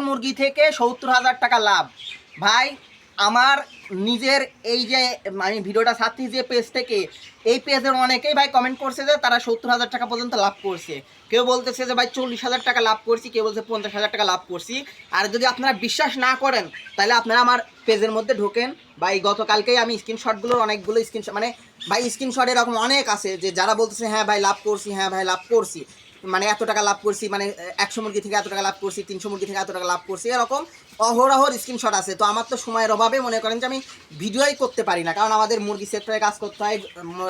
মুরগি থেকে ৭০,০০০ টাকা লাভ। ভাই আমার নিজের এই যে আমি ভিডিওটা ছাড়ছি যে পেজ থেকে, এই পেজের অনেকেই ভাই কমেন্ট করছে যে তারা ৭০,০০০ টাকা পর্যন্ত লাভ করছে। কেউ বলতেছে যে ভাই ৪০,০০০ টাকা লাভ করছি, কেউ বলছে ৫০,০০০ টাকা লাভ করছি। আর যদি আপনারা বিশ্বাস না করেন তাহলে আপনারা আমার পেজের মধ্যে ঢোকেন। ভাই গতকালকেই আমি স্ক্রিনশটগুলোর অনেকগুলো স্ক্রিনশট, মানে ভাই স্ক্রিনশট এরকম অনেক আছে যে যারা বলতেছে হ্যাঁ ভাই লাভ করছি, হ্যাঁ ভাই লাভ করছি, মানে এত টাকা লাভ করছি, মানে ১০০ মুরগি থেকে এত টাকা লাভ করছি, ৩০০ মুরগি থেকে এত টাকা লাভ করছি, এরকম অহরহর স্ক্রিনশট আছে। তো আমার তো সময়ের অভাবে মনে করেন যে আমি ভিডিওই করতে পারি না, কারণ আমাদের মুরগি সেক্টরে কাজ করতে হয়,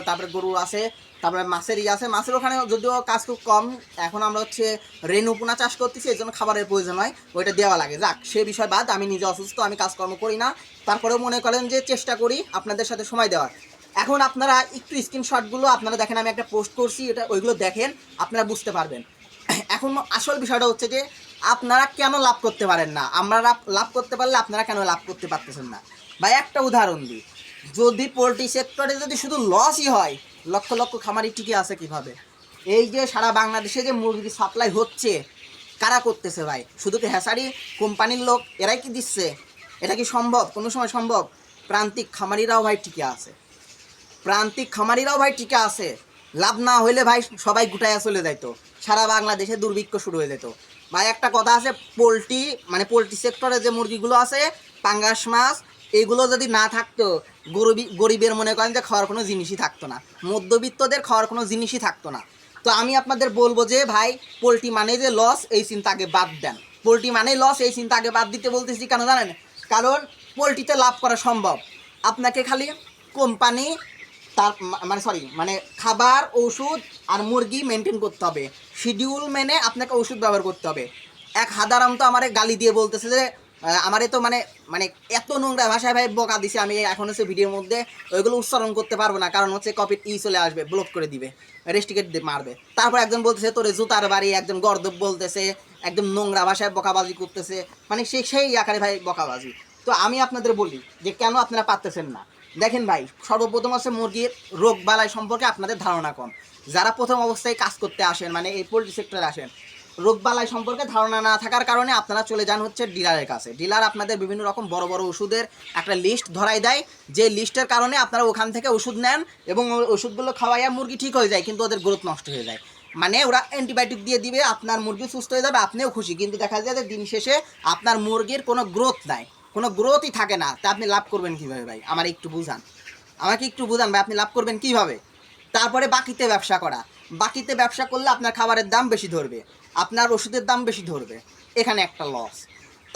তারপরে গরু আছে, তারপরে মাছের আছে, মাছের ওখানে যদিও কাজ খুব কম। এখন আমরা হচ্ছে রেণু পোনা চাষ করতেছি, এই জন্য খাবারের প্রয়োজন হয়, ওইটা দেওয়া লাগে। যাক সে বিষয় বাদ, আমি নিজে অসুস্থ, আমি কাজকর্ম করি না, তারপরেও মনে করেন যে চেষ্টা করি আপনাদের সাথে সময় দেওয়ার। এখন আপনারা একটু স্ক্রিনশটগুলো আপনারা দেখেন, আমি একটা পোস্ট করছি, এটা ওইগুলো দেখেন, আপনারা বুঝতে পারবেন। এখন আসল বিষয়টা হচ্ছে যে আপনারা কেন লাভ করতে পারেন না, আমরা লাভ করতে পারলে আপনারা কেন লাভ করতে পারতেছেন না। ভাই একটা উদাহরণ দিই, যদি পোলট্রি সেক্টরে যদি শুধু লসই হয়, লক্ষ লক্ষ খামারি টিকে আছে কিভাবে? এই যে সারা বাংলাদেশে যে মুরগি সাপ্লাই হচ্ছে, কারা করতেছে ভাই? শুধু কি হ্যাসারি কোম্পানির লোক, এরাই কি দিচ্ছে? এটা কি সম্ভব? কোনো সময় সম্ভব? প্রান্তিক খামারিরাও ভাই টিকে আছে, প্রান্তিক খামারিরাও ভাই টিকে আছে। লাভ না হইলে ভাই সবাই গুটাইয়া চলে যাইতো, সারা বাংলাদেশে দুর্ভিক্ষ শুরু হয়ে যেত। ভাই একটা কথা আছে, পোলট্রি মানে পোলট্রি সেক্টরে যে মুরগিগুলো আছে, পাঙ্গাস মাছ, এগুলো যদি না থাকতো, গরিবের মনে করেন যে খাওয়ার কোনো জিনিসই থাকতো না, মধ্যবিত্তদের খাওয়ার কোনো জিনিসই থাকতো না। তো আমি আপনাদের বলবো যে ভাই পোলট্রি মানে যে লস, এই চিন্তা আগে বাদ দেন। পোলট্রি মানে লস, এই চিন্তা আগে বাদ দিতে বলতেছি কেন জানেন? কারণ পোলট্রিতে লাভ করা সম্ভব, আপনাকে খালি কোম্পানি তার মানে খাবার, ওষুধ আর মুরগি মেনটেন করতে হবে, শিডিউল মেনে আপনাকে ওষুধ ব্যবহার করতে হবে। এক হাদারাম তো আমারে গালি দিয়ে বলতেছে যে আমারে তো মানে মানে এত নোংরা ভাষায় ভাই বকা দিছে, আমি এখন হচ্ছে ভিডিওর মধ্যে ওইগুলো উচ্চারণ করতে পারবো না, কারণ হচ্ছে কপি চলে আসবে, ব্লক করে দিবে, রেস্ট্রিকেট মারবে। তারপর একজন বলতেছে তোরে জুতার বাড়ি, একজন গর্দব বলতেছে, একদম নোংরা ভাষায় বকাবাজি করতেছে, মানে সেই আকারে ভাই বকাবাজি। তো আমি আপনাদের বলি যে কেন আপনারা পারতেছেন না। দেখেন ভাই, সর্বপ্রথম হচ্ছে মুরগির রোগ বালাই সম্পর্কে আপনাদের ধারণা কম। যারা প্রথম অবস্থায় কাজ করতে আসেন, মানে এই পোলট্রি সেক্টরে আসেন, রোগ বালাই সম্পর্কে ধারণা না থাকার কারণে আপনারা চলে যান হচ্ছে ডিলারের কাছে। ডিলার আপনাদের বিভিন্ন রকম বড় বড় ওষুধের একটা লিস্ট ধরাই দেয়, যে লিস্টের কারণে আপনারা ওখান থেকে ওষুধ নেন এবং ওই ওষুধগুলো খাওয়াইয়া মুরগি ঠিক হয়ে যায়, কিন্তু ওদের গ্রোথ নষ্ট হয়ে যায়। মানে ওরা অ্যান্টিবায়োটিক দিয়ে দিবে, আপনার মুরগি সুস্থ হয়ে যাবে, আপনিও খুশি, কিন্তু দেখা যায় যে দিন শেষে আপনার মুরগির কোনো গ্রোথ নাই, কোনো গ্রোথই থাকে না। তা আপনি লাভ করবেন কীভাবে ভাই? আমার একটু বুঝান, আমাকে একটু বুঝান ভাই, আপনি লাভ করবেন কীভাবে? তারপরে বাকিতে ব্যবসা করা, বাকিতে ব্যবসা করলে আপনার খাবারের দাম বেশি ধরবে, আপনার ওষুধের দাম বেশি ধরবে, এখানে একটা লস।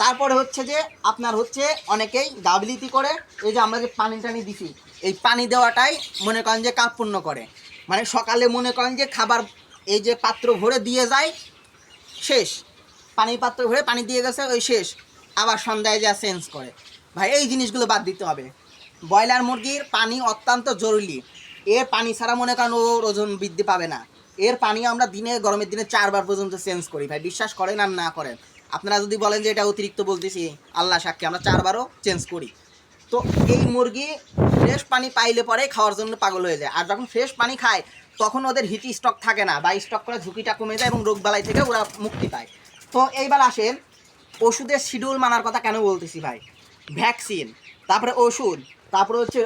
তারপরে হচ্ছে যে আপনার হচ্ছে অনেকেই গাফিলতি করে, এই যে আমরা যে পানি টানি দিছি, এই পানি দেওয়াটাই মনে করেন যে কার্পণ্য করে। মানে সকালে মনে করেন যে খাবার এই যে পাত্র ভরে দিয়ে যায়, শেষ, পানির পাত্র ভরে পানি দিয়ে গেছে ওই শেষ, আবার সন্ধ্যায় যা চেঞ্জ করে। ভাই এই জিনিসগুলো বাদ দিতে হবে। ব্রয়লার মুরগির পানি অত্যন্ত জরুরি, এর পানি ছাড়া মনে করেন ওর ওজন বৃদ্ধি পাবে না। এর পানি আমরা দিনে, গরমের দিনে 4 বার পর্যন্ত চেঞ্জ করি ভাই, বিশ্বাস করেন আর না করেন। আপনারা যদি বলেন যে এটা অতিরিক্ত বলতেছি, আল্লাহ সাক্ষী আমরা 4 বারও চেঞ্জ করি। তো এই মুরগি ফ্রেশ পানি পাইলে পরে খাওয়ার জন্য পাগল হয়ে যায়, আর যখন ফ্রেশ পানি খায় তখন ওদের হিট স্টক থাকে না, বা স্টক করার ঝুঁকিটা কমে যায় এবং রোগবালাই থেকে ওরা মুক্তি পায়। তো এইবার আসেন ওষুধের শিডিউল মানার কথা কেন বলতেছি ভাই। ভ্যাকসিন, তারপরে ওষুধ, তারপরে হচ্ছে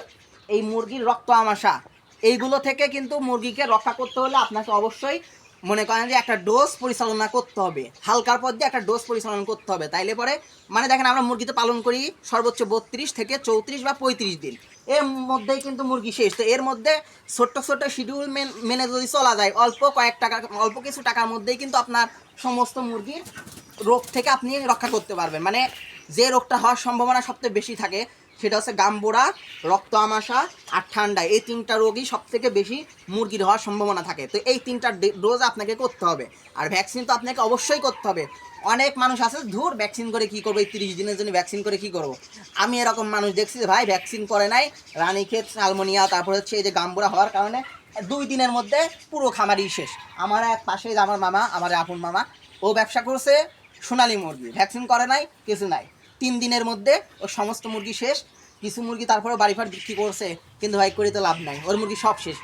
এই মুরগির রক্ত আমাশা, এইগুলো থেকে কিন্তু মুরগিকে রক্ষা করতে হলে আপনাকে অবশ্যই মনে করেন যে একটা ডোজ পরিচালনা করতে হবে, হালকার পর দিয়ে একটা ডোজ পরিচালনা করতে হবে। তাইলে পরে মানে দেখেন আমরা মুরগিতে পালন করি সর্বোচ্চ 32 থেকে 34 বা 35 দিন, এর মধ্যেই কিন্তু মুরগি শেষ। তো এর মধ্যে ছোট্ট ছোট্ট শিডিউল মেনে যদি চলা যায়, অল্প কিছু টাকার মধ্যেই কিন্তু আপনার সমস্ত মুরগির রোগ থেকে আপনি রক্ষা করতে পারবেন। মানে যে রোগটা হওয়ার সম্ভাবনা সবথেকে বেশি থাকে সেটা হচ্ছে গামবোড়া, রক্ত আমাশা আর ঠান্ডা, এই 3টা রোগই সবথেকে বেশি মুরগির হওয়ার সম্ভাবনা থাকে। তো এই 3টা ডোজ আপনাকে করতে হবে, আর ভ্যাকসিন তো আপনাকে অবশ্যই করতে হবে। অনেক মানুষ আছে ধুর ভ্যাকসিন করে কী করবো, এই 30 দিনের জন্য ভ্যাকসিন করে কী করবো। আমি এরকম মানুষ দেখছি যে ভাই ভ্যাকসিন করে নাই, রানীক্ষেত, সালমোনিয়া, তারপর হচ্ছে এই যে গামবোড়া হওয়ার কারণে 2 দিনের মধ্যে পুরো খামারই শেষ। আমার এক পাশে আমার মামা, আমার আপন মামা, ও ব্যবসা করছে সোনালী মুরগি, ভ্যাকসিন করে নাই, কিছু নাই, 3 দিনের মধ্যে ওর সমস্ত মুরগি শেষ। কিছু মুরগি তারপরে বাড়ি ফাড় বিক্রি করছে, কিন্তু ভাই করে তো লাভ নাই, ওর মুরগি সব শেষ,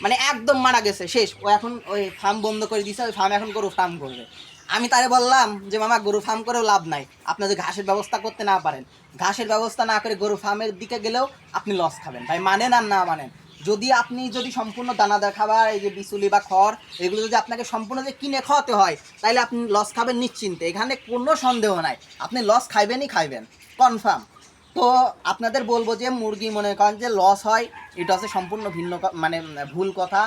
মানে একদম মারা গেছে, শেষ। ও এখন ওই ফার্ম বন্ধ করে দিয়েছে, ওই ফার্ম এখন গরু ফার্ম করবে। আমি তারে বললাম যে মামা গরু ফার্ম করেও লাভ নাই, আপনি যদি ঘাসের ব্যবস্থা করতে না পারেন, ঘাসের ব্যবস্থা না করে গরু ফার্মের দিকে গেলেও আপনি লস খাবেন। ভাই মানেন আর না মানেন, যদি সম্পূর্ণ দানাদার খাবার এই যে বিচুলি বা খড় এগুলো যদি আপনাকে সম্পূর্ণ যে কিনে খাওয়াতে হয়, তাহলে আপনি লস খাবেন নিশ্চিন্তে, এখানে কোনো সন্দেহ নাই, আপনি লস খাইবেনই খাইবেন কনফার্ম। তো আপনাদের বলবো যে মুরগি মনে করেন যে লস হয়, এটা হচ্ছে সম্পূর্ণ ভিন্ন মানে ভুল কথা।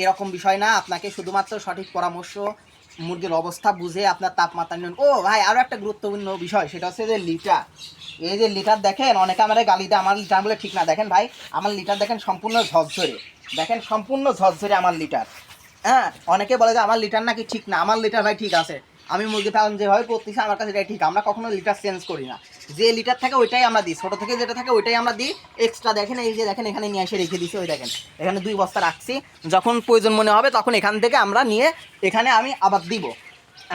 এরকম বিষয় না, আপনাকে শুধুমাত্র সঠিক পরামর্শ, মুরগির অবস্থা বুঝে আপনার তাপমাত্রা নিয়ন্ত্রণ। ও ভাই, আরও একটা গুরুত্বপূর্ণ বিষয়, সেটা হচ্ছে যে লিটার। এই যে লিটার দেখেন, অনেকে আমার গালি দেয় আমার লিটার বলে, ঠিক না। দেখেন ভাই, আমার লিটার দেখেন সম্পূর্ণ ঝরঝরে, দেখেন সম্পূর্ণ ঝরঝরে আমার লিটার। হ্যাঁ, অনেকে বলে যে আমার লিটার নাকি ঠিক না, আমার লিটার ভাই ঠিক আছে। আমি মুরগি পালন যেভাবে করতেছি আমার কাছে এটাই ঠিক, আমরা কখনো লিটার চেঞ্জ করি না, যে লিটার থাকে ওইটাই আমরা দিই, ছোটো থেকে যেটা থাকে ওইটাই আমরা দিই। এক্সট্রা দেখেন, এই যে দেখেন এখানে নিয়ে এসে রেখে দিছি, ওই দেখেন এখানে 2 বস্তা রাখছি, যখন প্রয়োজন মনে হবে তখন এখান থেকে আমরা নিয়ে এখানে আমি আবার দিব,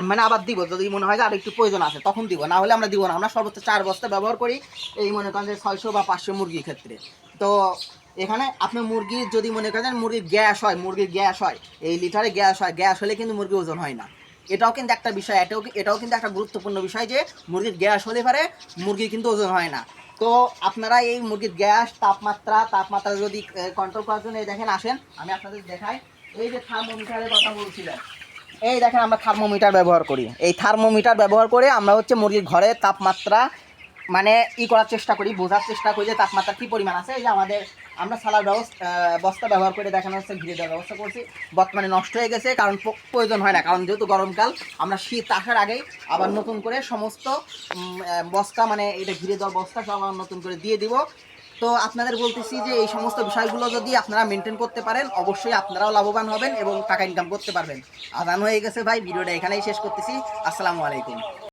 মানে আবার দিব, যদি মনে হয় যে আর একটু প্রয়োজন আছে তখন দিব, না হলে আমরা দিব না। আমরা সর্বোচ্চ 4 বস্তা ব্যবহার করি এই মনে করেন যে 600 বা 500 মুরগির ক্ষেত্রে। তো এখানে আপনি মুরগির যদি মনে করেন মুরগির গ্যাস হয়, এই লিটারে গ্যাস হয়, গ্যাস হলে কিন্তু মুরগি ওজন হয় না। এটাও কিন্তু একটা বিষয়, এটাও কিন্তু একটা গুরুত্বপূর্ণ বিষয় যে মুরগির গ্যাস হলে পারে মুরগির কিন্তু ওজন হয় না। তো আপনারা এই মুরগির গ্যাস তাপমাত্রা যদি কন্ট্রোল করার জন্য এই দেখেন, আসেন আমি আপনাদের দেখাই। এই যে থার্মোমিটারের কথা বলছিলেন, এই দেখেন আমরা থার্মোমিটার ব্যবহার করি, এই থার্মোমিটার ব্যবহার করে আমরা হচ্ছে মুরগির ঘরে তাপমাত্রা মানে করার চেষ্টা করি, বোঝার চেষ্টা করি যে তাপমাত্রা কী পরিমাণ আছে। এই যে আমরা সালার বস্তা ব্যবহার করে দেখানো হচ্ছে ঘিরে দেওয়ার ব্যবস্থা করছি, বর্তমানে নষ্ট হয়ে গেছে কারণ প্রয়োজন হয় না, কারণ যেহেতু গরমকাল, আমরা শীত আসার আগেই আবার নতুন করে সমস্ত বস্তা মানে এটা ঘিরে দেওয়ার বস্তা সব আবার নতুন করে দিয়ে দিব। তো আপনাদের বলতেছি যে এই সমস্ত বিষয়গুলো যদি আপনারা মেনটেন করতে পারেন, অবশ্যই আপনারাও লাভবান হবেন এবং টাকা ইনকাম করতে পারবেন। আজান হয়ে গেছে ভাই, ভিডিওটা এখানেই শেষ করতেছি। আসসালামু আলাইকুম।